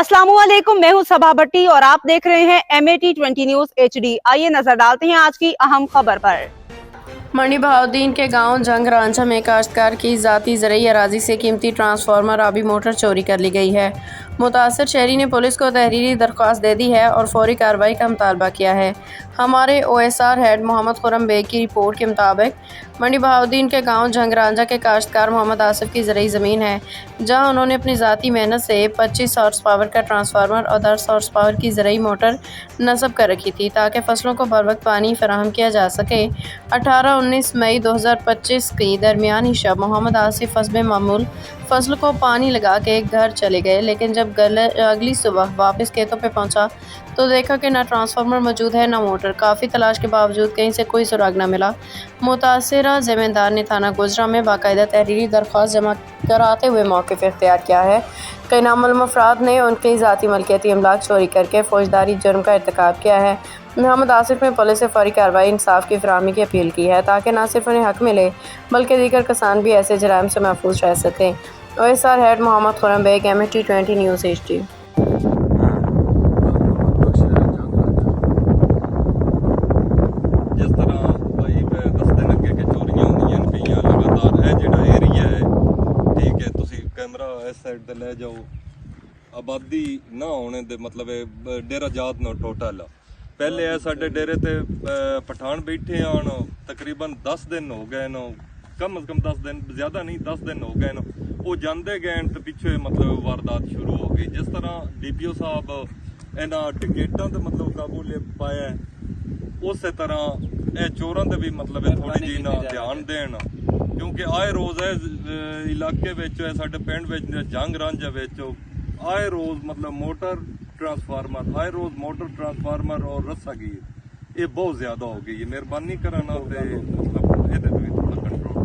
अस्सलामुअलैकुम, मैं हूं सबा भट्टी और आप देख रहे हैं MAT20 न्यूज HD। आइए नजर डालते हैं आज की अहम खबर पर। मंडी बहाउद्दीन के गांव जंग रांझा में काश्तकार की ज़ाती ज़रई अराजी से कीमती ट्रांसफार्मर आबी मोटर चोरी कर ली गई है। मुतासर शहरी ने पुलिस को तहरीरी दरख्वास्त दे दी है और फौरी कार्रवाई का मुतालबा किया है। हमारे OSR हेड मोहम्मद खुरम बेग की रिपोर्ट के मुताबिक मंडी बहाउद्दीन के गांव जंग रांझा के काश्तकार मोहम्मद आसिफ की ज़रई ज़मीन है, जहां उन्होंने अपनी ज़ाती मेहनत से 25 हॉर्स पावर का ट्रांसफार्मर और 10 हॉर्स पावर की ज़रई मोटर नस्ब कर रखी थी ताकि फसलों को बर वक्त पानी फराहम किया जा सके। 18-19 मई 2025 की दरमियानी शब मोहम्मद आसिफ हस्बे मामूल फसल को पानी लगा के घर चले गए, लेकिन जब अगली सुबह वापस खेतों पे पहुंचा तो देखा कि ना ट्रांसफार्मर मौजूद है ना मोटर। काफ़ी तलाश के बावजूद कहीं से कोई सुराग न मिला। मुतासिरा ज़मींदार ने थाना गुजरा में बाकायदा तहरीरी दरख्वास्त जमा कराते हुए मौक़िफ़ इख्तियार किया है। कई नामालूम अफराद ने उनकी ज़ाती मलकियती अमलाक चोरी करके फौजदारी जुर्म का इर्तिकाब किया है। मोहम्मद आसिफ ने पुलिस से फौरी कार्रवाई इंसाफ की फराहमी की अपील की है ताकि न सिर्फ उन्हें हक मिले बल्कि दीगर किसान भी ऐसे जराइम से महफूज रह सकें। OSR head Mohammad Khurram Baig, MAT20 news HD। जिस तरह भाई दसते लगे कि चोरियां होंदियां पईयां लगातार है जिहड़ा एरिया है, ठीक है, तुसी कैमरा इस साइड ते ले जाओ, आबादी ना होने दे मतलब डेरा जात नो टोटल पहले है साडे डेरे ते पठान बैठे आन, तकरीबन 10 दिन हो गए नो, कम से कम 10 दिन, ज्यादा नहीं 10 दिन हो गए नो। वो जाते गए तो पिछे मतलब वारदात शुरू हो गई। जिस तरह DPO साहब इन्हां टिकेटां ते मतलब काबू ले पाया, उस तरह ए चोरां ते भी मतलब थोड़ी जी ना ध्यान देन, क्योंकि आए रोज इलाके विच साडे पिंड विच जंग रांझा विच आए रोज मतलब मोटर ट्रांसफार्मर, आए रोज मोटर ट्रांसफार्मर और रस्सागीर ये बहुत ज्यादा हो गई है। मेहरबानी करना मतलब ये थोड़ा कंट्रोल